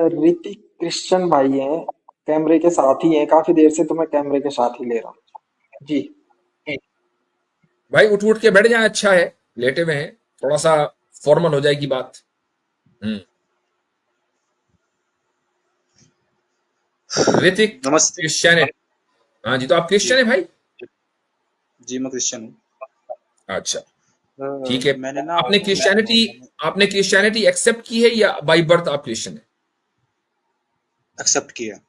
Hrithik Christian भाई हैं, कैमरे के साथ ही हैं, काफी देर से तो मैं कैमरे के साथ ही ले रहा हूँ जी। भाई उठ उठ के बैठ जाए, अच्छा है। लेटे हुए हैं, थोड़ा सा फॉर्मल हो जाएगी बात। हम्म। ऋतिक नमस्ते। क्रिश्चियन। हाँ जी, तो आप जी क्रिश्चियन है भाई? जी, मैं क्रिश्चियन हूँ। अच्छा, ठीक है। मैंने ना आपने क्रिश्चियनिटी आपने क्रिश्चियनिटी एक्सेप्ट की है या बाई बर्थ आप क्रिश्चियन है? एक्सेप्ट किया।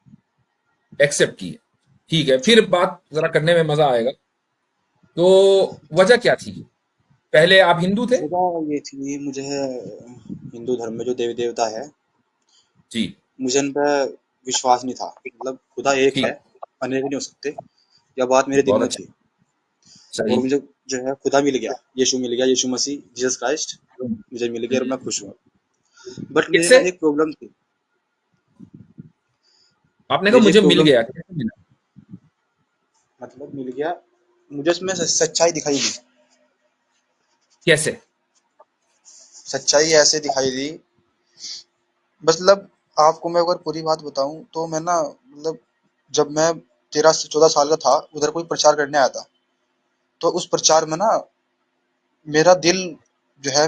एक्सेप्ट की है, ठीक है। जी। फिर बात जरा करने में मजा आएगा। तो वजह क्या थी? पहले आप हिंदू थे? वजह ये थी, मुझे हिंदू धर्म में जो देवी देवता है, जी। मुझे उन पर विश्वास नहीं था। मतलब खुदा एक है, ठीक। अनेक नहीं हो सकते। यह बात मेरे दिल बहुत में अच्छा। थी। और सही। मुझे जो है खुदा मिल गया, यीशु मिल गया, यीशु मसीह, जीसस क्राइस्ट मुझे मिल गया और मैं खुश हूँ। बट मेरे ना किससे? एक प्रॉब्लम थी। आपने कहा मेरी एक मुझे मिल प्रॉब्लम गया, थी। कैसे मिला? मतलब मिल गया, मुझे उसमें सच्चाई दिखाई दी। कैसे? सच्चाई ऐसे दिखाई दी, मतलब आपको मैं अगर पूरी बात बताऊं तो मैं ना, मतलब जब मैं 13 से 14 साल का था, उधर कोई प्रचार करने आया था। तो उस प्रचार में ना मेरा दिल जो है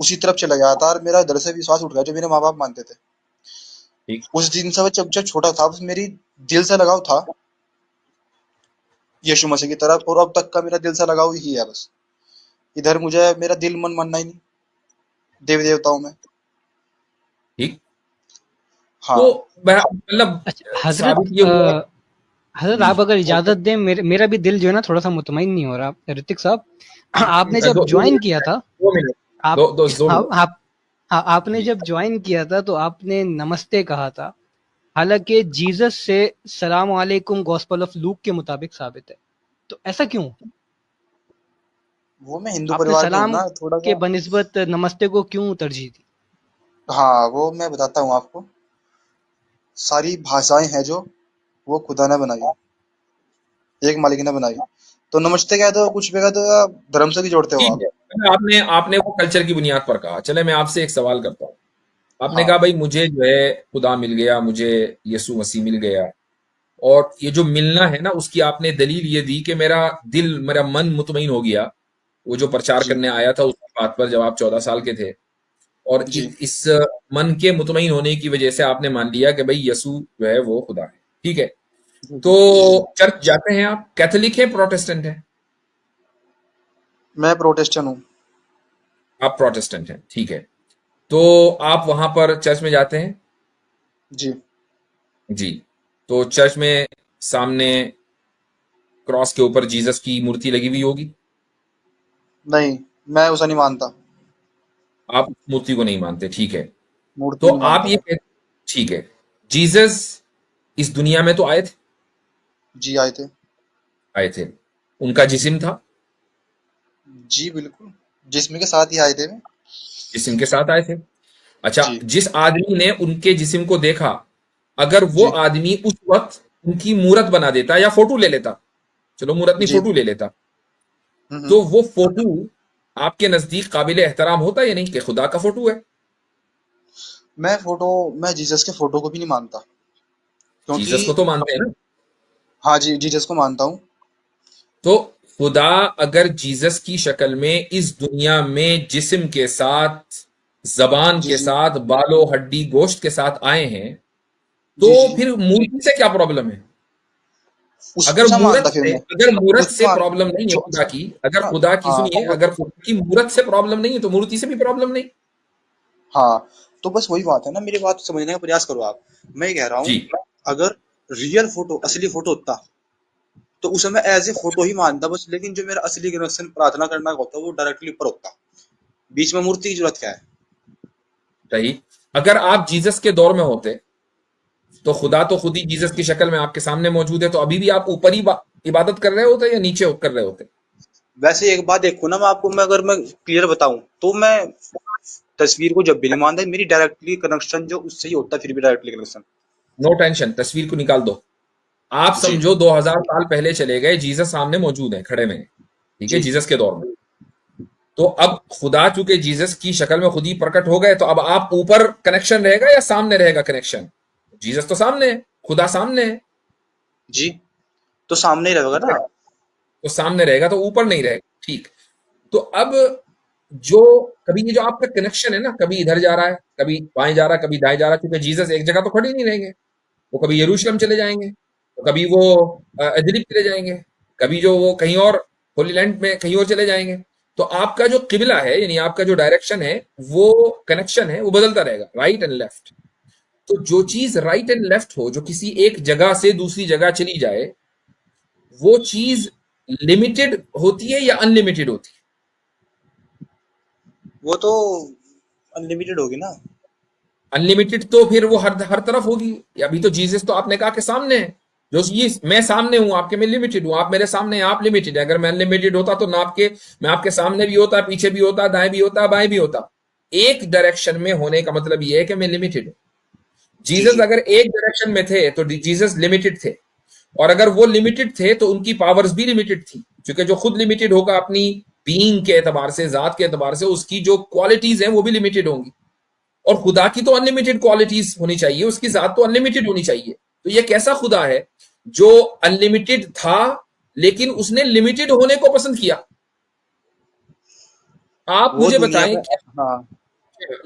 उसी तरफ चला गया था, और मेरा इधर से विश्वास उठ गया जो मेरे माँ बाप मानते थे। ठीक। उस दिन से जब जब छोटा था, बस मेरी दिल से लगाव था यीशु मसीह की तरफ, और अब तक का मेरा दिल से लगाव ही है बस। इधर मुझे मेरा दिल मन मानना ही नहीं देवी देवताओं में। ठीक। तो हाँ। मतलब अच्छा हजरत साबित ये हुआ। हजरत जी। आप अगर इजाजत दें, मेरा भी दिल जो है ना थोड़ा सा मुतमईन नहीं हो रहा ऋतिक साहब। आपने जब दो ज्वाइन मिनट, किया था, 2 मिनट, आप दो मिनट। आप हाँ, आपने जी। जब ज्वाइन किया था तो आपने नमस्ते कहा था। हालांकि जीसस से सलाम वालेकुम गॉस्पेल ऑफ लूक के मुताबिक साबित है, तो ऐसा क्यों? वो मैं हिंदू आपने परिवार में हूँ सलाम ना, थोड़ा के सा। बनिस्बत नमस्ते को क्यों तरजीह दी? हाँ, वो मैं बताता हूँ आपको। सारी भाषाएं हैं जो वो खुदा ने बनाई, एक मालिक ने बनाई। तो नमस्ते कह दो, कुछ भी कह दो, आप धर्म से भी जोड़ते हो ठीक आप। है, आपने आपने वो कल्चर की बुनियाद पर कहा। चले मैं आपसे एक सवाल करता हूँ। आपने हाँ कहा भाई मुझे जो है खुदा मिल गया, मुझे यीशु मसीह मिल गया। और ये जो मिलना है ना, उसकी आपने दलील ये दी कि मेरा दिल, मेरा मन मुतमईन हो गया। वो जो प्रचार जी करने आया था उस बात पर, जब आप 14 साल के थे। और जी इस मन के मुतमईन होने की वजह से आपने मान लिया कि भाई यीशु जो है वो खुदा है। ठीक है। जी तो जी जी। चर्च जाते हैं आप? कैथोलिक है, प्रोटेस्टेंट है? मैं प्रोटेस्टेंट हूँ। आप प्रोटेस्टेंट हैं, ठीक है। तो आप वहां पर चर्च में जाते हैं? जी। जी। तो चर्च में सामने क्रॉस के ऊपर जीसस की मूर्ति लगी हुई होगी। नहीं, मैं उसे नहीं मानता। आप उस मूर्ति को नहीं मानते, ठीक है। तो मूर्ति नहीं आप मानता ये मैं। कह, ठीक है। जीसस इस दुनिया में तो आए थे? जी आए थे। आए थे। उनका जिस्म था? जी बिल्कुल, जिस्म के साथ ही आए थे वे। जिस्म के साथ आए थे। अच्छा, जी जिस आदमी ने उनके जिस्म को देखा, अगर वो जी आदमी उस वक्त उनकी मूरत बना देता या फोटो ले लेता, चलो मूरत नहीं जी। फोटो ले लेता, हम्म। तो वो फोटो आपके नजदीक काबिल एहतराम होता या नहीं कि खुदा का फोटो है? मैं जीसस के फोटो को भी नहीं मानता, क्योंकि जीसस को तो मानते हैं ना। हाँ जी, जीसस को मानता हूँ। तो खुदा अगर जीसस की शक्ल में इस दुनिया में जिस्म के साथ, जबान जी के जी साथ, बालों हड्डी गोश्त के साथ आए हैं, तो जी जी जी। फिर मूर्ति से क्या प्रॉब्लम है? उसको ना मानता फिर मैं। अगर मूरत उसको से मान प्रॉब्लम नहीं है जो खुदा की, अगर हाँ खुदा की, हाँ सुनिए, अगर खुदा की मूरत से प्रॉब्लम नहीं है तो मूर्ति से भी प्रॉब्लम नहीं। हाँ। तो बस वही बात है ना, मेरी बात समझने का प्रयास करो आप। मैं ये कह रहा हूँ, जी। अगर रियल फोटो, असली फोटो होता, तो उसे मैं एज ए फोटो ही मानता बस। लेकिन जो मेरा असली कनेक्शन प्रार्थना करना का होता, वो डायरेक्टली ऊपर होता। बीच में मूर्ति की जरूरत क्या है? सही। अगर आप जीसस के दौर में होते तो खुदा तो खुद ही जीसस की शक्ल में आपके सामने मौजूद है, तो अभी भी आप ऊपर ही इबादत कर रहे होते या नीचे कर रहे होते? वैसे एक बात देखो ना, मैं आपको, अगर मैं क्लियर बताऊं तो मैं तस्वीर को जब भी नहीं मानता। मेरी डायरेक्टली कनेक्शन जो उससे ही होता है, फिर भी डायरेक्टली कनेक्शन। नो टेंशन, तस्वीर को निकाल दो। आप जी समझो 2000 साल पहले चले गए, जीसस सामने मौजूद है, खड़े में, ठीक है, जी जीसस के दौर में। तो अब खुदा चूंकि जीसस की शक्ल में खुद ही प्रकट हो गए, तो अब आप ऊपर कनेक्शन रहेगा या सामने रहेगा कनेक्शन? जीसस तो सामने है, खुदा सामने है। जी, तो सामने ही रहेगा ठीक ना। है, तो सामने रहेगा तो ऊपर नहीं रहेगा। ठीक। तो अब जो कभी ये जो आपका कनेक्शन है ना, कभी इधर जा रहा है, कभी बाएं जा रहा है, कभी दाएं जा रहा है, क्योंकि जीसस एक जगह तो खड़े नहीं रहेंगे। वो कभी यरूशलेम चले जाएंगे, तो कभी वो इदलिब चले जाएंगे, कभी जो वो कहीं और होली लैंड में कहीं और चले जाएंगे। तो आपका जो किबला है, यानी आपका जो डायरेक्शन है, वो कनेक्शन है, वो बदलता रहेगा, राइट एंड लेफ्ट। तो जो चीज राइट एंड लेफ्ट हो, जो किसी एक जगह से दूसरी जगह चली जाए, वो चीज लिमिटेड होती है या अनलिमिटेड होती वो तो अनलिमिटेड होगी ना। है? अनलिमिटेड तो फिर वो हर हर तरफ होगी। अभी तो जीसस तो आपने कहा कि सामने है। जो ये मैं सामने हूं आपके, मैं लिमिटेड हूं, आप मेरे सामने हैं, आप लिमिटेड है। अगर मैं अनलिमिटेड होता तो ना आपके, मैं आपके सामने भी होता, पीछे भी होता, दाएं भी होता, बाएं भी होता। एक डायरेक्शन में होने का मतलब ये है कि मैं लिमिटेड हूं। जी, जीसस जी। अगर एक डायरेक्शन में थे तो जीसस लिमिटेड थे, और अगर वो लिमिटेड थे तो उनकी पावर्स भी लिमिटेड थी, क्योंकि जो खुद लिमिटेड होगा अपनी बीइंग के एतबार से, जात के एतबार से, उसकी जो क्वालिटीज हैं वो भी लिमिटेड होंगी। और खुदा की तो अनलिमिटेड क्वालिटीज होनी चाहिए, उसकी जात तो अनलिमिटेड होनी चाहिए। तो ये कैसा खुदा है जो अनलिमिटेड था लेकिन उसने लिमिटेड होने को पसंद किया? आप वो मुझे दुनिया बताएं में। कि, हाँ।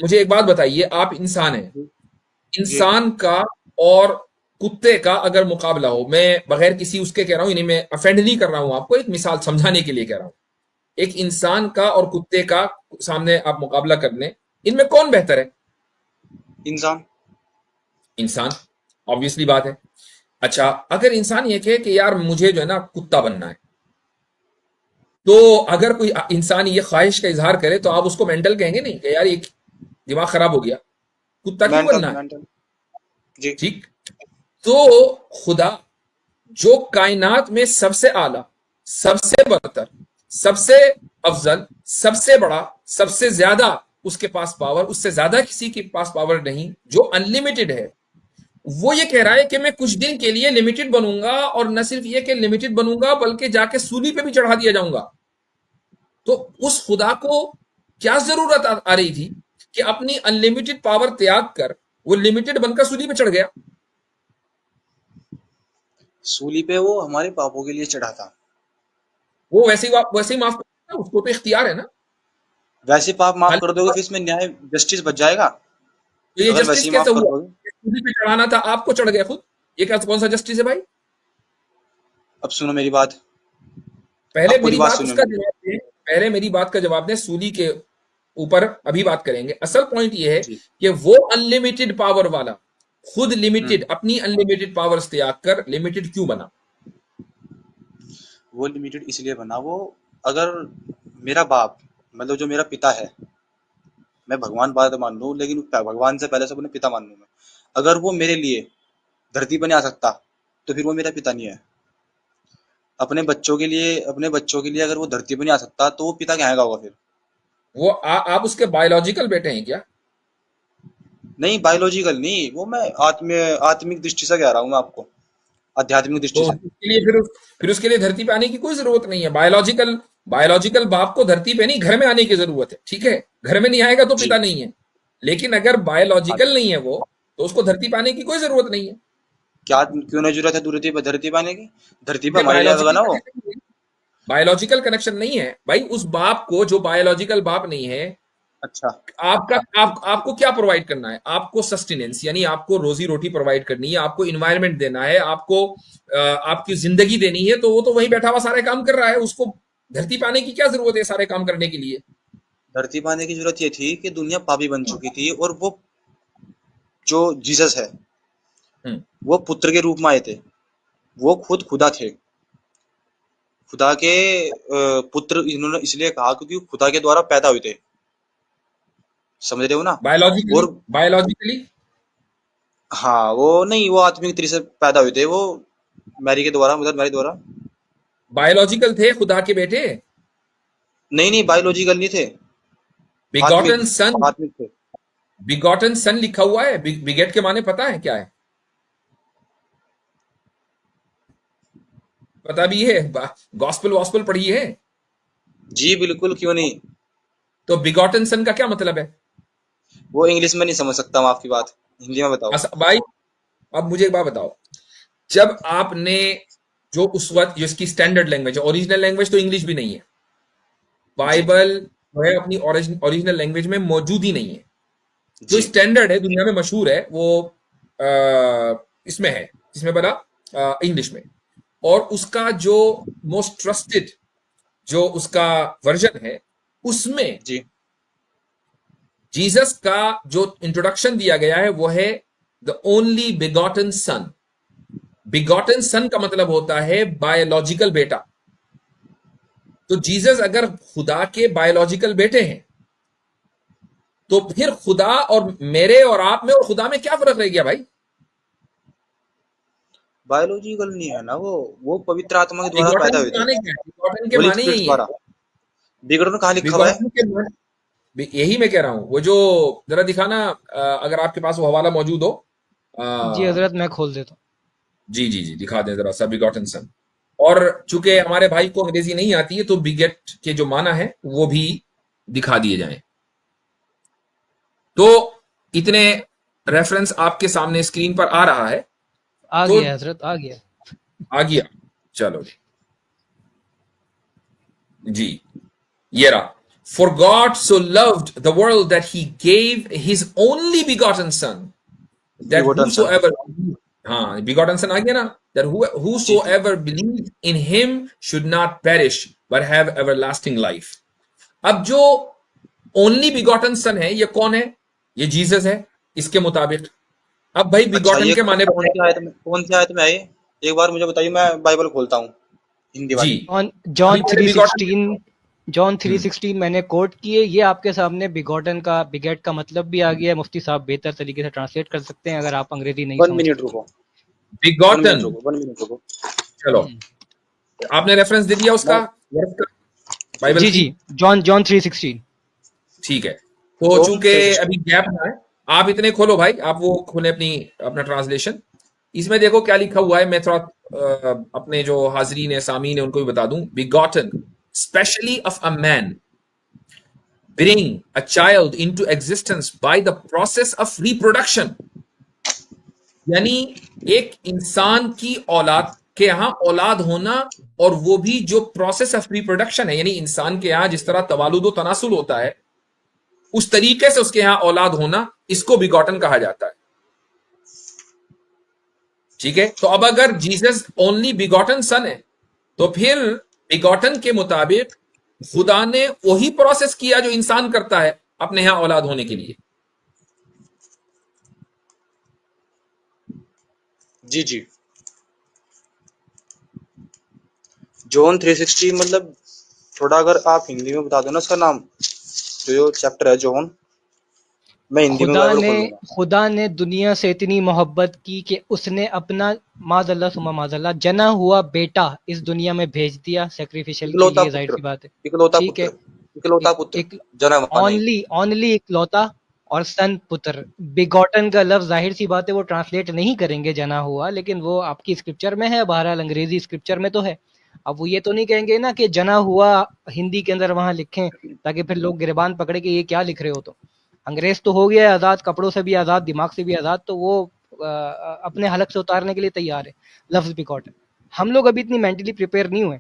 मुझे एक बात बताइए, आप इंसान हैं, जी, जी। इंसान का और कुत्ते का अगर मुकाबला हो, मैं बगैर किसी उसके कह रहा हूं, यानी मैं अफेंड नहीं कर रहा हूं आपको, एक मिसाल समझाने के लिए कह रहा हूं। एक इंसान का और कुत्ते का सामने आप मुकाबला कर लें, इनमें कौन बेहतर है? इंसान। इंसान, ऑब्वियसली बात है। अच्छा, अगर इंसान ये कहे कि यार मुझे जो है ना कुत्ता बनना है, तो अगर कोई इंसान ये ख्वाहिश का इजहार करे तो आप उसको मेंटल कहेंगे नहीं कि यार ये दिमाग खराब हो गया, कुत्ता क्यों मेंटल, बनना है? मेंटल। जी। ठीक। तो खुदा जो कायनात में सबसे आला, सबसे बरतर, सबसे अफजल, सबसे बड़ा, सबसे ज्यादा उसके पास पावर, उससे ज्यादा किसी के पास पावर नहीं, जो अनलिमिटेड है, वो ये कह रहा है कि मैं कुछ दिन के लिए लिमिटेड बनूंगा, और न सिर्फ ये कि लिमिटेड बनूंगा बल्कि जाके सूली पे भी चढ़ा दिया जाऊंगा। तो उस खुदा को क्या जरूरत आ रही थी कि अपनी अनलिमिटेड पावर त्याग कर वो लिमिटेड बनकर सूली पे चढ़ गया? सूली पे वो हमारे पापों के लिए चढ़ा था। वो वैसे ही माफ कर, उसको तो इख्तियार है ना। वैसे पाप माफ खाली कर दोगे फिर इसमें न्याय जस्टिस बच जाएगा। तो ये अगर जस्टिस वैसे ही कैसे माफ कर हुआ? दोगे। सूली पे चढ़ाना था, आपको चढ़ गया खुद। ये क्या, कौन सा जस्टिस है भाई? अब सुनो मेरी बात। पहले अब पूरी मेरी बात बात सुनो उसका मेरी। जवाब दें, पहले मेरी बात का जवाब दें, सूली के ऊपर अभी बात करेंगे। असल पॉइंट ये है जी। कि वो अनलिमिटेड पावर वाला खुद हम्म। लिमिटेड, अपनी अनलिमिटेड पावर्स त्याग कर लिमिटेड क्यों बना? वो लिमिटेड इसलिए बना वो। अगर मेरा बाप, मतलब जो मेरा पिता है, मैं भगवान बाद मान लूं लेकिन भगवान से पहले से अपने पिता मान लूं मैं। अगर वो मेरे लिए धरती पर नहीं आ सकता तो फिर वो मेरा पिता नहीं है। अपने बच्चों के लिए अगर वो धरती पर नहीं आ सकता तो वो पिता कहाँ का होगा फिर। वो आप उसके बायोलॉजिकल बेटे हैं क्या? नहीं, बायोलॉजिकल नहीं, वो मैं आत्मिक दृष्टि से कह रहा हूँ मैं आपको। आध्यात्मिक दृष्टि तो से। उसके लिए फिर उसके लिए धरती पे आने की कोई जरूरत नहीं है। बायोलॉजिकल बायोलॉजिकल बाप को धरती पे नहीं, घर में आने की जरूरत है। ठीक है, घर में नहीं आएगा तो जी। पिता नहीं है। लेकिन अगर हाँ। बायोलॉजिकल नहीं है वो, तो उसको धरती पे आने की कोई जरूरत नहीं है। क्या क्यों नहीं जरूरत है धरती पे आने की। धरती पे क्योंकि हमारे लिए आएगा बायोलॉजिकल ना वो। कनेक्शन नहीं है, बायोलॉजिकल कनेक्शन नहीं है भाई। उस बाप को, जो बायोलॉजिकल बाप नहीं है, अच्छा। आपको क्या प्रोवाइड करना है? आपको सस्टेनेंस, यानी आपको रोजी रोटी प्रोवाइड करनी है, आपको इन्वायरमेंट देना है, आपको आपकी जिंदगी देनी है, तो वो तो वहीं बैठा हुआ सारे काम कर रहा है। उसको धरती पे आने की क्या जरूरत है सारे काम करने के लिए? धरती पे आने की जरूरत ये थी कि दुनिया पापी बन चुकी थी और वो जो जीसस है हम्म। वो पुत्र के रूप में आए थे। वो खुद खुदा थे। खुदा के पुत्र इन्होंने इसलिए कहा क्योंकि वो खुदा के द्वारा पैदा हुए थे। समझ रहे हो ना। बायोलॉजिकली, और बायोलॉजिकली हाँ, वो नहीं, वो आत्मिक तरीके से पैदा हुए थे वो। मैरी के द्वारा, मतलब मैरी द्वारा। बायोलॉजिकल थे खुदा के बेटे। नहीं, नहीं, बायोलॉजिकल नहीं थे। आत्मिक। बिगॉटन सन, आत्मिक थे। बिगॉटन सन लिखा हुआ है। बिगेट के माने पता है क्या है? पता भी है? गॉस्पेल वॉस्पेल पढ़ी है? जी बिल्कुल, क्यों नहीं। तो बिगॉटन सन का क्या मतलब है? वो इंग्लिश में नहीं समझ सकता हूँ आपकी बात, हिंदी में बताओ। भाई अब मुझे एक बात बताओ, जब आपने जो उस वक्त जो इसकी स्टैंडर्ड लैंग्वेज है, ओरिजिनल लैंग्वेज तो इंग्लिश भी नहीं है, जी बाइबल जो है अपनी ओरिजिनल लैंग्वेज में मौजूद ही नहीं है। जो जी स्टैंडर्ड है दुनिया में मशहूर है वो इसमें है, इसमें बना इंग्लिश में, और उसका जो मोस्ट ट्रस्टेड जो उसका वर्जन है उसमें जी। जीसस का जो इंट्रोडक्शन दिया गया है वो है the only begotten son. Begotten son का मतलब होता है बायोलॉजिकल बेटा। तो जीसस अगर खुदा के बायोलॉजिकल बेटे हैं तो फिर खुदा और मेरे और आप में और खुदा में क्या फर्क रह गया भाई? बायोलॉजिकल नहीं है ना वो पवित्र आत्मा के द्वारा पैदा बिगॉटन हुए के थे, माने क्या है? बिगॉटन के होली माने स्पिरिट यही है। द्वारा। बिगड़न कहाँ लिखा हुआ है? बिगॉटन के माने यही मैं कह रहा हूं, वो जो जरा दिखाना, अगर आपके पास वो हवाला मौजूद हो। जी अ, हजरत, मैं खोल देता हूँ। जी जी जी, दिखा दें जरा सा बिगॉटन सन। और चूंकि हमारे भाई को अंग्रेजी नहीं आती है तो बिगेट के जो माना है वो भी दिखा दिए जाएं। तो इतने रेफरेंस आपके सामने स्क्रीन पर आ रहा है। आ तो गया हजरत, आ गया। आ गया, चलो जी जी, ये रहा। For God so loved the world that he gave his only begotten son that begotten son. whosoever, हाँ बिगॉटन सन आ गया ना, that ji ji. whosoever believes in him should not perish but have everlasting life। अब जो only begotten सन है ये कौन है? ये जीसस है इसके मुताबिक। अब भाई अच्छा, बिगॉटन ये के माने कौन सी आयत में है ये? एक बार मुझे बताइए, मैं बाइबल खोलता हूँ, हिंदी जी, वाली। जॉन अभी जॉन मैंने थ्री बिगॉटन, सिक्सटीन जॉन 3:16 मैंने कोट किए। ये आपके सामने बिगॉटन का, बिगेट का मतलब भी आ गया है। मुफ्ती साहब बेहतर तरीके से ट्रांसलेट कर सकते हैं अगर आप अंग्रेजी नहीं वन समझते मिनट तो। रुको, बिगॉटन, 1 मिनट रुको। चलो हम्म। आपने रेफरेंस दे दिया उसका मैं वर्ष का बाइबल जी की। जी, जॉन 3:16। ठीक है, तो जॉन चूंकि 3:16। अभी गैप ना है, आप इतने खोलो भाई, आप वो खोले अपना ट्रांसलेशन। इसमें देखो क्या लिखा हुआ है, मैं थोड़ा अपने जो हाजरीन है सामीन है उनको भी बता दूं। Begotten specially of a man bring a child into existence by the process of reproduction। यानी एक इंसान की औलाद के यहां औलाद होना, और वो भी जो प्रोसेस ऑफ रिप्रोडक्शन है, यानी इंसान के यहां जिस तरह तवालुद तनासुल होता है उस तरीके से उसके यहां औलाद होना, इसको बिगॉटन कहा जाता है। ठीक है, तो अब अगर जीसस ओनली बिगॉटन सन है तो फिर बिगॉटन के मुताबिक खुदा ने वही प्रोसेस किया जो इंसान करता है अपने यहां औलाद होने के लिए। जी जी। जॉन 3:16 मतलब, थोड़ा अगर आप हिंदी में बता दो ना उसका नाम, जो चैप्टर है जॉन, मैं हिंदी में खुदा बाइबल ने खोल लूंगा। खुदा ने दुनिया से इतनी मोहब्बत की कि उसने अपना माजल्ला सुमा माजल्ला जना हुआ बेटा इस दुनिया में भेज दिया सेक्रीफिशियल के इकलौता लिए। जाहिर पुत्र, सी बात है। इकलौता ठीक है। पुत्र, इकलौता एक पुत्र, एक जना हुआ नहीं। ओनली ओनली इकलौता और सन पुत्र। बिगॉटन का लफ्ज जाहिर सी बात है वो ट्रांसलेट नहीं करेंगे जना हुआ, लेकिन वो आपकी स्क्रिप्चर में है, बहरहाल अंग्रेजी स्क्रिप्चर में तो है। अब वो ये तो नहीं कहेंगे ना कि जना हुआ हिंदी के अंदर वहां लिखें, ताकि फिर लोग गिरबान पकड़े कि ये क्या लिख रहे हो। तो अंग्रेज तो हो गया है आजाद, कपड़ों से भी आजाद, दिमाग से भी आजाद, तो वो अपने हलक से उतारने के लिए तैयार है लफ्ज बिगॉटन। हम लोग अभी इतनी मेंटली प्रिपेयर नहीं हुए,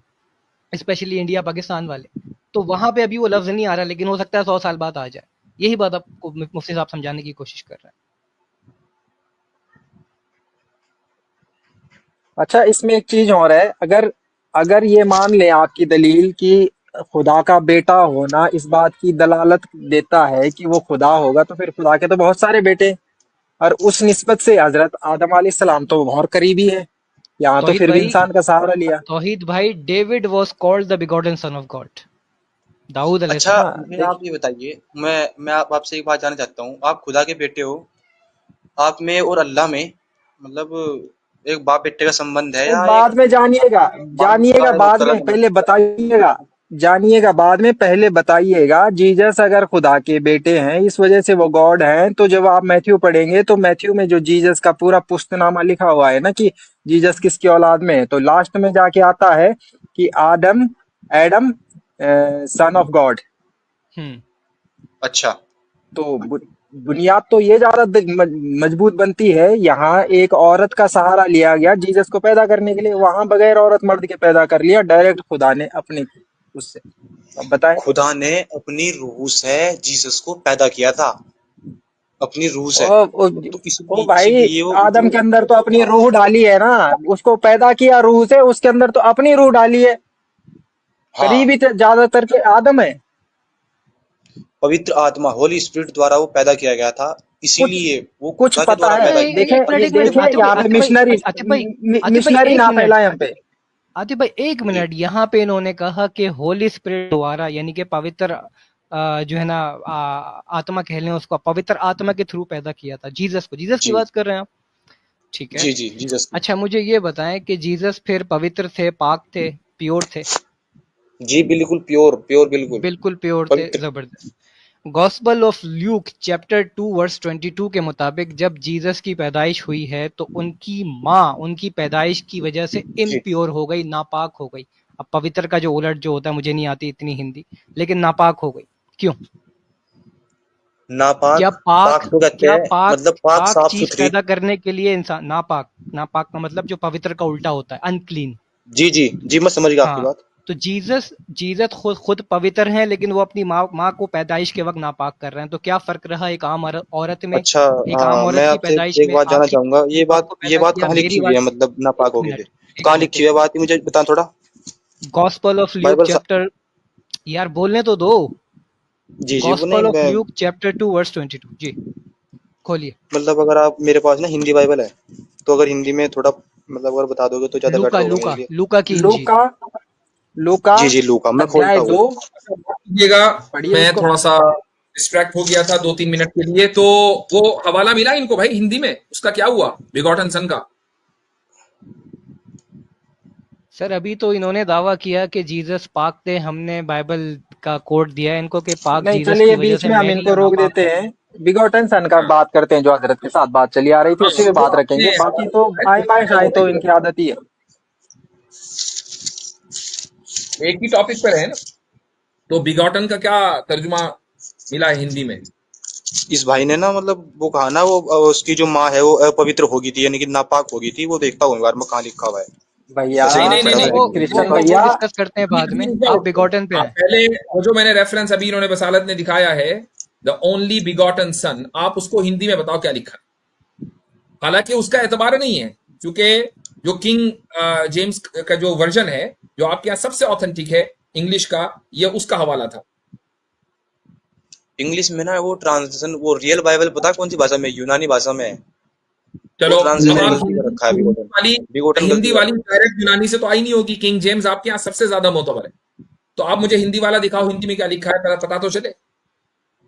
स्पेशली इंडिया पाकिस्तान वाले। तो वहां पे अभी वो लफ्ज नहीं आ रहा, लेकिन हो सकता है 100 साल बाद आ जाए। यही बात आपको मुफ्ती साहब समझाने की कोशिश कर रहे हैं। अच्छा, इसमें एक चीज और है। अगर अगर ये मान लें आपकी दलील कि खुदा का बेटा होना इस बात की दलालत देता है कि वो खुदा होगा, तो फिर खुदा के तो बहुत सारे बेटे हैं। और उस निस्बत से हजरत आदम अलैहिस्सलाम तो बहुत करीबी है। यहाँ तो तौहीद फिर भी भाई, इंसान का सहारा लिया। तौहीद भाई, David was called the begotten son of God, Dawood अच्छा, अलैहिस्सलाम। हाँ मुझे देखिए, आप ये बताइए, मैं आपसे एक बात जानना चाहता हूँ। आप खुदा के बेटे हो, आप में और अल्लाह में मतलब एक बाप बेटे का संबंध है, वो या एक बाद में जानिएगा। मानवता जानिएगा का एक बाद तरह में, संबंध? पहले बताइएगा। जानिएगा बाद में, पहले बताइएगा। जीसस अगर खुदा के बेटे हैं, इस वजह से वो गॉड हैं, तो जब आप मैथ्यू पढ़ेंगे तो मैथ्यू में जो जीसस का पूरा पुश्तनामा लिखा हुआ है ना कि जीसस किसकी औलाद में है, तो लास्ट में जाके आता है कि आदम, एडम सन ऑफ गॉड। हम्म। अच्छा। तो बुनियाद तो ये ज्यादा मजबूत बनती है। यहाँ एक औरत का सहारा लिया गया जीसस को पैदा करने के लिए, वहां बगैर औरत मर्द के पैदा कर लिया डायरेक्ट खुदा ने अपने उससे। अब बताएं। खुदा ने अपनी रूह से जीसस को पैदा किया था, अपनी रूह से। ओ, ओ, तो ओ इसलिए भाई, इसीलिए वो आदम जो के अंदर तो अपनी हाँ रूह डाली है ना, उसको पैदा किया रूह से, उसके अंदर तो अपनी रूह डाली है। हाँ, करीबी ज्यादातर के आदम है। पवित्र आत्मा होली स्पिरिट द्वारा वो पैदा किया गया था, कुछ इसीलिए वो कुछ खुदा के पता द्वारा है? पैदा देखें, किया। ये एक मिनट देखें, यहाँ पे मिशनरी आतिफ भाई मिशनरी एक ना मिनट फैलाए हम पे। आतिफ भाई एक जी मिनट, यहाँ पे इन्होंने कहा कि होली स्पिरिट द्वारा, यानी कि पवित्र जो है ना आत्मा कह लें उसको, पवित्र आत्मा के थ्रू पैदा किया था जीसस को। जीसस की जी बात कर रहे हैं आप? ठीक है। जी जी जीसस की। अच्छा मुझे ये बताएं कि जीसस फिर पवित्र थे, पाक थे, प्योर थे? जी बिल्कुल प्योर, प्योर बिल्कुल बिल्कुल प्योर थे, पवित्र। जबरदस्त। Gospel of Luke chapter 2 verse 22 के मुताबिक जब जीसस की पैदाइश हुई है तो उनकी माँ उनकी पैदाइश की वजह से जी इम्प्योर हो गई, नापाक हो गई। अब पवित्र का जो उलट जो होता है, मुझे नहीं आती इतनी हिंदी, लेकिन नापाक हो गई। क्यों? क्या नापाक, पाक, पाक तो कहते क्या हैं पाक, मतलब पाक पाक साफ चीज सुथरी। पैदा करने के लिए इंसान नापाक, नापाक का मतलब जो पवित्र का उल्टा होता है, अनक्लीन। जी जी जी मैं समझ गया आपकी हाँ, बात। तो जीसस जीसस खुद खुद पवित्र हैं, लेकिन वो अपनी माँ को पैदाइश के वक्त नापाक कर रहे हैं। तो क्या फर्क रहा एक आम औरत में, अच्छा, एक आम हाँ औरत मैं की आपसे पैदाइश एक में? बात जानना आपकी चाहूंगा, माँ को ये पैदा बात किया, कहाँ लिखी मेरी हुई बात। है, मतलब नापाक एक हो गए थे? मिनट, एक कहाँ मिनट, लिखी एक हुई है मिनट। बात, ये मुझे बताना थोड़ा। गॉस्पल ऑफ ल्यूक बाइबल सा... चैप्टर, यार बोलने तो दो। जी जी वो नहीं गॉस्पल ऑफ मैं ल्यूक चैप्टर 2 वर्स 22 जी, खोलिए। मतलब अगर आप मेरे पास ना हिंदी बाइबल है, तो अगर हिंदी में थोड़ा मतलब अगर बता दोगे तो ज्यादा बेटर लूका होगा मेरे लूका लिए। लूका की इंजील। लूका, लूका जी जी लूका मैं खोलता अध्याय हूँ। 2, कीजिएगा। पढ़िए मैं उसको। थोड़ा सा डिस्ट्रैक्ट हो गया था 2-3 मिनट के लिए, तो वो हवाला मिला इनको भाई हिंदी में, उसका क्या हुआ बिगॉटन सन का? सर अभी तो इन्होंने दावा किया कि जीसस पाक थे, हमने बाइबल का कोट दिया है इनको कि पाक नहीं, जीसस की चलिए वजह बीच से में हम मैं ही इनको रोक नापाक देते हूँ। हैं। बिगॉटन सन का हाँ बात करते हैं, जो हजरत के साथ बात चली आ रही थी हाँ, उसी पे वो बात रखेंगे। आपने बाकी तो आए बाएं चलो शाएं तो ठीक है। इनकी आदत ही है। एक ही टॉपिक पर है ना, तो बिगॉटन का क्या तर्जुमा मिला है हिंदी में? इस भाई ने ना मतलब वो कहा ना, वो उसकी जो माँ है वो अपवित्र हो गई थी, यानी कि नापाक हो गई थी। वो देखता हूँ एक बार मैं कहाँ लिखा हुआ है। भैया, वैसे नहीं नहीं हिंदी नहीं पढ़ा नहीं, था वो लेकिन वो क्रिश्चियन मैंने। वो वो भैया। डिस्कस करते हैं अभी बाद अभी में, रुक जाओ, आप बिगॉटन पे आप आए। पहले वो जो मैंने रेफरेंस अभी इन्होंने बसालत ने दिखाया है, द ओनली बिगॉटन सन, आप उसको हिंदी में बताओ क्या लिखा है। हालांकि उसका एतबार नहीं है, क्योंकि जो किंग जेम्स का जो वर्जन है, जो आपके यहाँ सबसे ऑथेंटिक है इंग्लिश का, ये उसका हवाला था। इंग्लिश में ना वो ट्रांसलेशन, वो रियल बाइबल पता है कौन सी भाषा में? यूनानी भाषा में है। वो चलो, अब ट्रांसलेशन आप गलती कर रखा है बिगोटन। वाली बिगोटन गलती हिंदी कर वाली रखा डायरेक्ट यूनानी से तो आई नहीं होगी, किंग जेम्स आपके यहाँ सबसे ज्यादा मोतबर है। तो आप मुझे हिंदी वाला दिखाओ, हिंदी में क्या लिखा है, पता तो चले। है।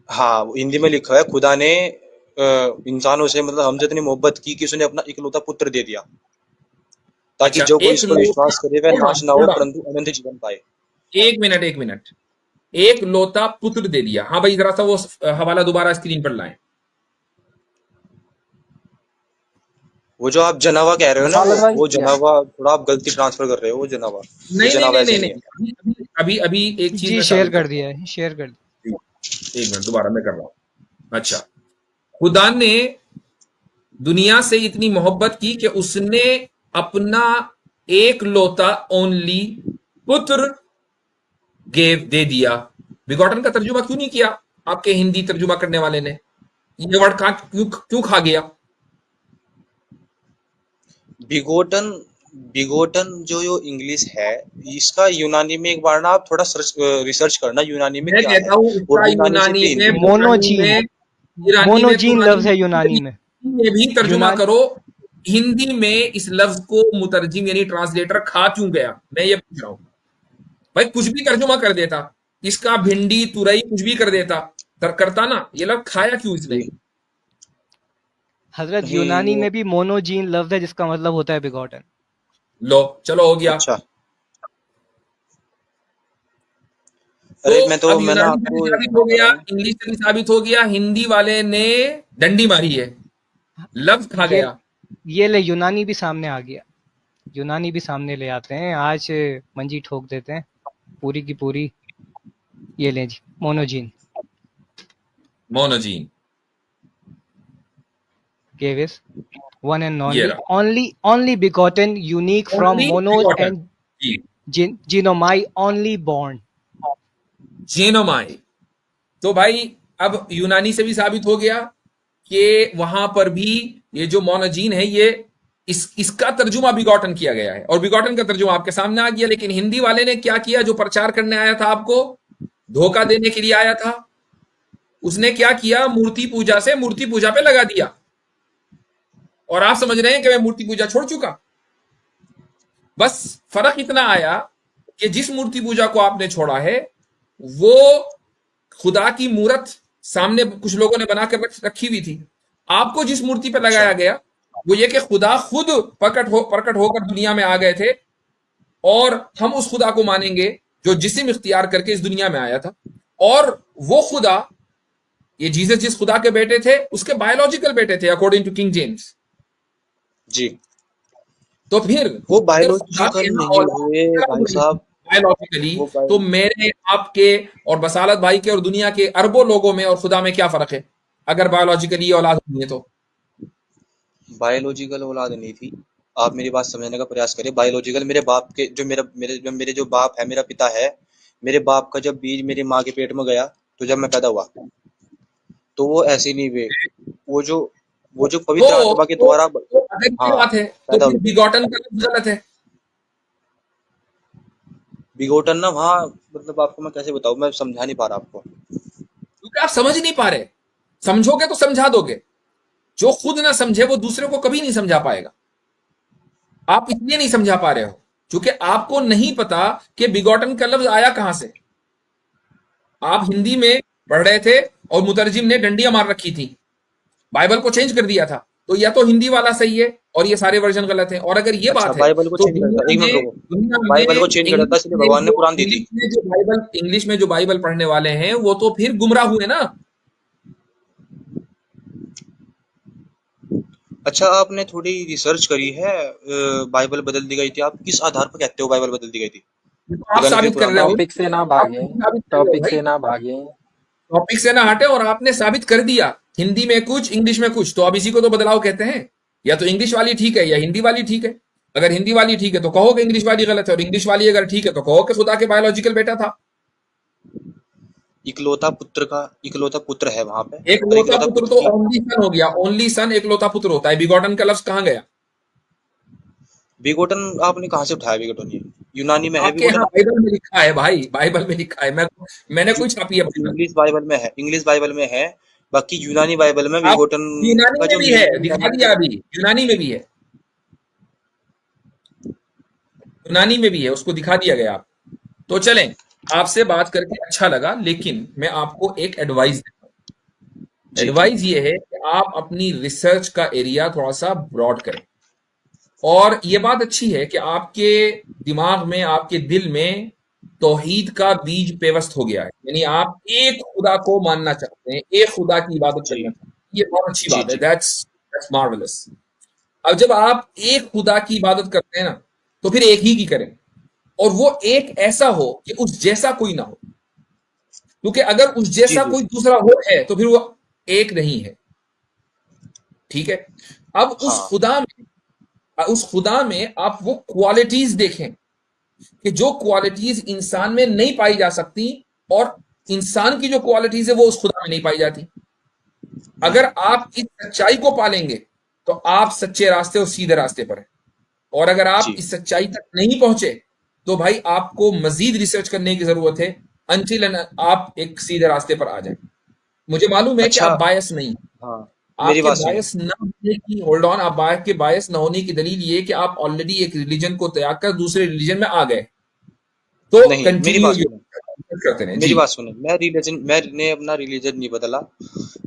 हाँ वो हिंदी में लिखा है, खुदा ने इंसानों से मतलब हमसे इतनी मोहब्बत की कि उसने अपना इकलौता पुत्र दे दिया, ताकि अच्छा, जो कोई एक इस पर लोटा, विश्वास करे वह होल्ड ऑन नाश ना हो होल्ड ऑन, परंतु अनंत जीवन पाए। एक मिनट एक मिनट, एक लोता पुत्र दे दिया। हाँ भाई, जरा सा वो हवाला दोबारा स्क्रीन पर लाएं। वो जो आप जनावा कह रहे हो ना, खालद भाई वो या जनावा थोड़ा आप गलती ट्रांसफर कर रहे हो। वो जनावा, वो नहीं नहीं जनावा नहीं ऐसे नहीं नहीं नहीं, है। अभी अभी अभी अभी एक चीज जी मैं शेयर साबित कर करता दिया है, शेयर कर दिया। हूँ। एक मिनट, दोबारा मैं कर रहा हूं। अच्छा, खुदा ने दुनिया से इतनी मोहब्बत की कि उसने अपना एक लोता ओनली पुत्र दे दिया। बिगॉटन का तर्जुमा क्यों नहीं किया आपके हिंदी तर्जुमा करने वाले ने? ये वर्ड क्यों क्यों खा गया? बिगोटन, बिगोटन जो इंग्लिश है, इसका यूनानी में एक बार ना आप थोड़ा सर्च रिसर्च करना यूनानी में मैं क्या है, कहता हूं और इसका यूनानी से यूनानी फिर हिंदी में, में तर्जुमा पुरानी करो। मोनोजीन, में, ईरानी में, मोनोजीन तुरानी लफ्ज है यूनानी में। में भी तर्जुमा यूनान करो। हिंदी में इस लफ्ज को मुतरजिम यानी ट्रांसलेटर खा क्यों गया, मैं ये पूछ रहा हूं। भाई कुछ भी तर्जुमा कर देता, इसका भिंडी तुरई कुछ भी कर देता, करता ना, ये लफ्ज खाया क्यों इसने? जी हजरत यूनानी वो में भी मोनोजीन लफ्ज है जिसका मतलब होता है बिगॉटन। लो, चलो हो गया। अच्छा। तो अरे मैं तो अब मैं ना यूनानी से भी आपको साबित कहना हो चाह रहा गया, हूँ। इंग्लिश से भी साबित हो गया, हिंदी वाले ने डंडी मारी है, लफ्ज खा ये गया। ये ले यूनानी भी सामने आ गया, यूनानी भी सामने ले आते हैं आज, मंजी ठोक देते हैं पूरी की पूरी। ये लें जी, मोनोजीन। मोनोजीन, केविस, one and ये only, रहा, only begotten, unique from only monos begotten, and जी, genomai, only born. जेनोमाई। तो भाई अब यूनानी से भी साबित हो गया कि वहां पर भी ये जो मोनोजीन है ये इसका तर्जुमा बिगॉटन किया गया है और बिगॉटन का तर्जुमा आपके सामने आ गया। लेकिन हिंदी वाले ने क्या किया, जो प्रचार करने आया था आपको धोखा देने के लिए आया था, उसने क्या किया, मूर्ति पूजा से मूर्ति पूजा पे लगा दिया। और आप समझ रहे हैं कि मैं मूर्ति पूजा छोड़ चुका। बस फर्क इतना आया कि जिस मूर्ति पूजा को आपने छोड़ा है वो खुदा की मूरत सामने कुछ लोगों ने बनाकर रखी हुई थी। आपको जिस मूर्ति पे अच्छा। लगाया गया वो ये कि खुदा खुद प्रकट होकर दुनिया में आ गए थे और हम उस खुदा को मानेंगे जो जिस्म इख्तियार करके इस दुनिया में आया था। और वो खुदा, ये जीसस जिस खुदा के बेटे थे उसके बायोलॉजिकल बेटे थे अकॉर्डिंग टू किंग जेम्स। जी, तो फिर वो अगर खुदा बायोलॉजिकल के यहाँ नहीं औलाद हुए भाई साहब, बायोलॉजिकली, वो तो मेरे आपके और बसालत भाई के और दुनिया के अरबों लोगों में और खुदा में क्या फर्क है अगर बायोलॉजिकली ये औलाद नहीं है तो? बायोलॉजिकल औलाद नहीं थी। आप मेरी बात समझने का प्रयास करें। बायोलॉजिकल मेरे बाप के जो मेरे जो बाप है, मेरा पिता है, मेरे बाप का जब बीज मेरी माँ के पेट में गया तो जब मैं पैदा हुआ तो वो ऐसे नहीं हुए। वो जो पवित्र आत्मा के द्वारा तो अगर ये हाँ बात है तो पैदा फिर हुए थे। बिगॉटन का लफ्ज गलत है। बिगोटन ना, हाँ मतलब आपको मैं कैसे बताऊं, मैं समझा नहीं पा रहा आपको। क्योंकि आप समझ नहीं पा रहे। समझोगे तो समझा दोगे, जो खुद ना समझे वो दूसरे को कभी नहीं समझा पाएगा। आप इसलिए नहीं समझा पा रहे हो क्योंकि आपको नहीं पता कि बिगॉटन का लफ्ज आया कहां से। आप हिंदी में पढ़ रहे थे और मुतरजिम ने डंडियां मार रखी थी, बाइबल को चेंज कर दिया था। तो या तो हिंदी वाला सही है और ये सारे वर्जन गलत हैं, और अगर ये अच्छा, बात है बाइबल को तो चेंज कर देता, एक मिनट रुको। दुनिया बाइबल में को चेंज कर देता इसलिए भगवान ने कुरान दी थी। इंग्लिश में जो बाइबल पढ़ने वाले हैं वो तो फिर गुमराह हुए ना। अच्छा, आपने थोड़ी रिसर्च करी है? बाइबल बदल दी गई थी, आप किस आधार पर कहते हो बाइबल बदल दी गई थी? ये तो आप खुदा ने फिर साबित कर कुरान रहे दी हो, थी? टॉपिक से ना आप भागे, साबित कर रहे हो टॉपिक भाई, से ना भागे। टॉपिक से ना हटे और आपने साबित कर दिया हिंदी में कुछ इंग्लिश में कुछ, तो अब इसी को तो बदलाव कहते हैं। या तो इंग्लिश वाली ठीक है या हिंदी वाली ठीक है। अगर हिंदी वाली ठीक है तो कहो कि इंग्लिश वाली गलत है, और इंग्लिश वाली अगर ठीक है तो कहो कि खुदा के बायोलॉजिकल बेटा था। इकलौता पुत्र है वहां पे, एक और लौता इकलौता पुत्र पुत्र तो की ओनली सन हो गया, ओनली सन एक लौता पुत्र होता है। बिगॉटन का लफ्ज कहां गया? बिगोटन आपने कहाँ से उठाया? बिगोटन ये यूनानी में है आपके यहाँ बिगोटन। बाइबल में लिखा है भाई, बाइबल में लिखा है। मैंने कोई छापी है बाइबल? इंग्लिश बाइबल में है, इंग्लिश बाइबल में है। बाकी यूनानी बाइबल में आप बिगोटन यूनानी का में जो भी है, मीनिंग दिखा यूनानी दिया अभी, यूनानी में भी है, यूनानी में भी है, उसको दिखा दिया गया आप। तो चलें, आपसे बात करके अच्छा लगा, लेकिन मैं आपको एक एडवाइस देता हूं। जी जी एडवाइस ये है कि आप अपनी रिसर्च का एरिया थोड़ा सा ब्रॉड करें। और ये बात अच्छी है कि आपके दिमाग में, आपके दिल में तौहीद का बीज पेवस्त हो गया है, यानी आप एक खुदा को मानना चाहते हैं, एक खुदा की इबादत जी करना चाहते हैं। ये बहुत अच्छी जी बात है, जी दैट्स मार्वेलस। अब जब आप एक खुदा की इबादत करते हैं ना, तो फिर एक ही की करें, और वो एक ऐसा हो कि उस जैसा कोई ना हो। क्योंकि अगर उस जी जैसा जी कोई दूसरा हो है तो फिर वो एक नहीं है। ठीक है? अब हाँ उस खुदा में आप वो क्वालिटीज देखें कि जो क्वालिटीज इंसान में नहीं पाई जा सकती, और इंसान की जो क्वालिटीज है वो उस खुदा में नहीं पाई जाती। अगर आप इस सच्चाई को पालेंगे तो आप सच्चे रास्ते और सीधे रास्ते पर हैं। और अगर आप जी इस सच्चाई तक नहीं पहुंचे तो भाई आपको मजीद रिसर्च करने की जरूरत है, अनटिल आप एक सीधे रास्ते पर आ जाए। मुझे मालूम है कि अच्छा आप बायस नहीं, हाँ मेरी आपके बात सुने। बायस ना होने की, होल्ड ऑन, आप के बायस ना होने की दलील ये कि आप ऑलरेडी एक रिलीजन को त्याग कर दूसरे रिलीजन में आ गए। तो नहीं, मेरी कंटिन्यू बात सुने, करते रहे मेरी जी। बात सुने। मैंने अपना रिलीजन नहीं बदला।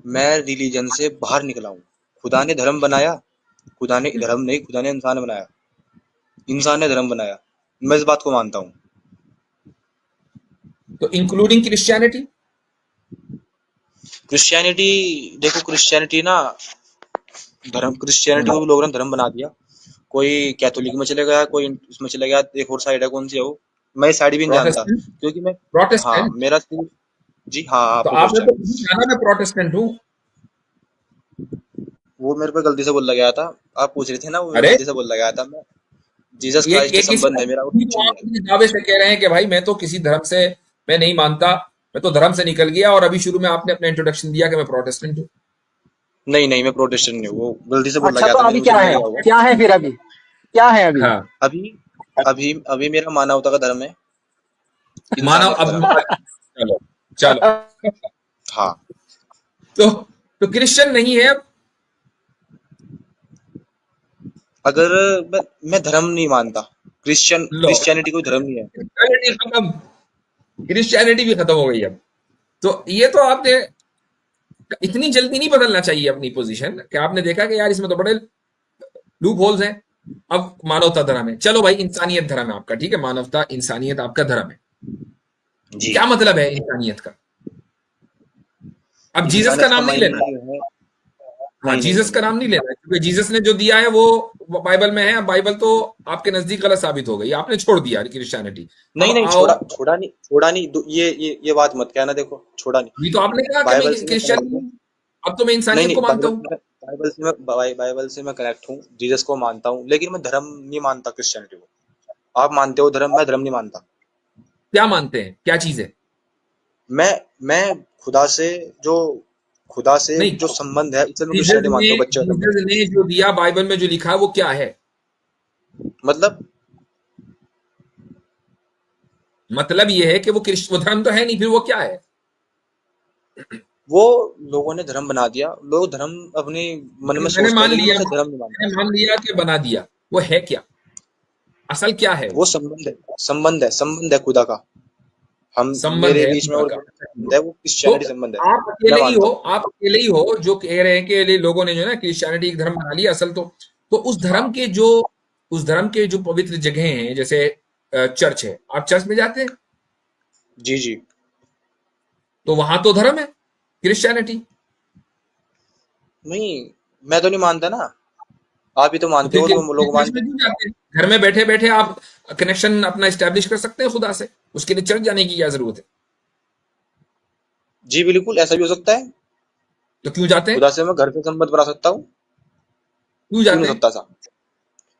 मैं रिलीजन से बाहर निकला हूँ। खुदा ने धर्म बनाया, खुदा ने धर्म नहीं, खुदा ने इंसान बनाया, इंसान ने धर्म बनाया। मैं इस बात को मानता हूँ। तो इंक्लूडिंग क्रिश्चियनिटी। क्रिश्चियनिटी, देखो क्रिश्चियनिटी ना, क्रिश्चियनिटी को भी लोगों ने धर्म बना दिया। कोई कैथोलिक में चले गया, कोई उसमें चले गया। एक और साइड है, कौन सी है वो, मैं साइड भी नहीं जानता प्रोटेस्टेंट, क्योंकि मैं, हाँ प्रोटेस्टेंट। मेरा सिर्फ जी हाँ, तो आपका आपने क्वेश्चन। तो नहीं कहा ना मैं प्रोटेस्टेंट हूँ। वो मेरे पे गलती से बोला गया था। आप पूछ रहे थे ना, वो मेरे अरे गलती से बोला गया था। मैं जीसस क्राइस्ट ये से किसी संबंध है मेरा, और भी कुछ तो नहीं आप है। अपने दावे से कह रहे हैं कि भाई मैं तो किसी धर्म से मैं नहीं मानता, मैं तो धर्म से निकल गया, और अभी शुरू में आपने अपना इंट्रोडक्शन दिया कि मैं प्रोटेस्टेंट हूँ। नहीं नहीं, मैं प्रोटेस्टेंट नहीं हूँ, वो गलती से बोला अच्छा, गया तो था, अभी मैंने मुझे क्या नहीं है? लगा हुआ। क्या है फिर अभी? क्या है अभी? हाँ, अभी अभी अभी मेरा मानवता का धर्म है, मानव इंसानियत का अब धर्म है। चलो चलो हाँ। तो क्रिश्चियन नहीं है अब। अगर मैं धर्म नहीं मानता, लो, क्रिश्चियनिटी कोई धर्म नहीं है। क्रिश्चियनिटी खत्म, क्रिश्चियनिटी भी खत्म हो गई अब। तो ये तो आपने इतनी जल्दी नहीं बदलना चाहिए अपनी पोजीशन कि आपने देखा कि यार इसमें तो बड़े लूप होल्स हैं। अब मानवता धर्म है, चलो भाई इंसानियत धर्म है आपका, ठीक है, मानवता इंसानियत आपका धर्म है। जी। क्या मतलब है इंसानियत का? अब जीसस का इंसानियत का नाम नहीं मायने लेना है। ये है। हाँ, नहीं नहीं जीसस नहीं का नहीं। नाम नहीं लेना है, क्योंकि जीसस ने जो दिया है वो बाइबल में है। अब बाइबल तो आपके नजदीक गलत साबित हो गई, आपने छोड़ दिया क्रिश्चियनिटी। नहीं अब नहीं, आओ, छोड़ा नहीं, ये बात मत कहना, देखो, छोड़ा नहीं। अभी तो आपने कहा कि मैं बाइबल से मैं क्रिश्चियन कनेक्ट हूँ, हूँ। अब तो मैं नहीं इंसानियत नहीं, को मानता हूँ। बाइबल से मैं कनेक्ट हूँ, जीसस को मानता हूँ, लेकिन मैं धर्म नहीं मानता क्रिश्चियनिटी को। आप मानते हो धर्म, मैं धर्म नहीं मानता। क्या मानते हैं, क्या चीज है? मैं खुदा से जो खुदा से नहीं, जो संबंध है, उससे मैं जीसस क्रिश्चियनिटी ने मानता हूँ, बच्चे का संबंध। जीसस ने जो दिया बाइबल में जो लिखा है वो क्या है? मतलब मतलब ये है कि वो कृष्ण, वो धर्म तो है नहीं, फिर वो क्या है? वो लोगों ने धर्म बना दिया, लोग धर्म अपने मन में मैंने सोचते हैं, मान लेकिन मैं लिया, उसे धर्म नहीं मानता। मैंने मान लिया कि बना दिया, वो है क्या? असल क्या है वो वो? संबंध है खुदा का, हम संबंध मेरे है बीच में, खुदा और का। संबंध है, वो तो क्रिश्चियनिटी संबंध है। आप मैं अकेले ही हो, मानता हूँ। आप अकेले ही हो जो कह रहे हैं कि ये लोगों ने जो है ना क्रिश्चियनिटी एक धर्म बना लिया। असल तो हाँ। उस धर्म के जो पवित्र जगह हैं, जैसे चर्च है, आप चर्च में जाते हैं, जी जी। तो वहां तो धर्म है क्रिश्चियनिटी। नहीं, मैं तो नहीं मानता ना, आप ही तो तो मानते फिर हो, और वो लोग चर्च मानते में हैं। क्यों जाते हैं? घर में बैठे बैठे आप कनेक्शन अपना स्टैब्लिश कर सकते हैं खुदा से, उसके लिए चर्च जाने की क्या जरूरत है? जी बिल्कुल, ऐसा भी हो सकता है। तो क्यों जाते हैं? खुदा से मैं घर से संबंध बना सकता हूँ। क्यों क्यों जाते नहीं हैं? सकता सा?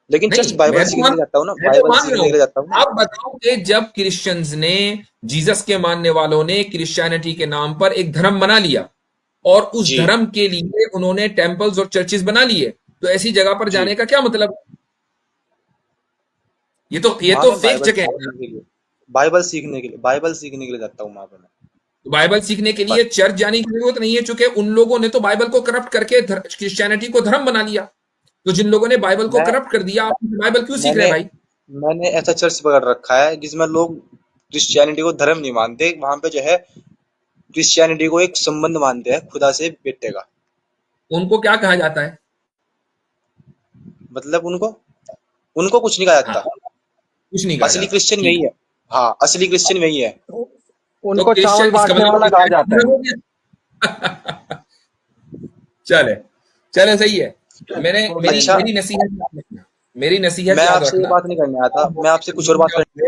लेकिन चर्च नहीं, बाइबल सीखने के लिए जाता हूँ ना, बाइबल मान रहा सीखने हूं। के लिए जाता हूँ ना। आप बताओ कि जब क्रिश्चियंस ने, जीसस के मानने वालों ने क्रिश्चियनिटी के नाम पर एक धर्म बना लिया, और उस जी धर्म के लिए उन्होंने टेम्पल्स और चर्चेस बना लिए, तो ऐसी जगह पर जी। जाने का क्या मतलब? ये वहां तो मैं फेक बाइबल जगह है। सीखने के लिए, बाइबल सीखने के लिए जाता हूँ वहां पे मैं। तो बाइबल सीखने के लिए चर्च जाने की जरूरत नहीं है, चूंकि उन लोगों ने तो बाइबल को करप्ट करके क्रिश्चियनिटी को धर्म बना लिया। तो जिन लोगों ने बाइबल को मैं करप्ट कर दिया, आप बाइबल क्यों सीख रहे मैंने हैं भाई? मैंने ऐसा चर्च पकड़ रखा है जिसमें लोग क्रिश्चियनिटी को धर्म नहीं मानते, वहां पे जो है क्रिश्चियनिटी को एक संबंध मानते हैं खुदा से, बेटे का। उनको क्या कहा जाता है? मतलब उनको उनको कुछ नहीं कहा हाँ, जाता। कुछ नहीं कहा असली जाता, क्रिश्चियन ठीक वही है। है। हाँ, असली क्रिश्चियन वही है। तो उनको चावल क्रिश्चियन, इसका बांटने मतलब वाला कहा क्रिश्चियनिटी जाता है। धर्म हो गया। चले, चले, सही है। मेरे मेरी अच्छा, मेरी नसीहत याद रखना, मेरी नसीहत मैं याद आपसे ये रखना। बात नहीं करने आया था, मैं आपसे कुछ और बात करने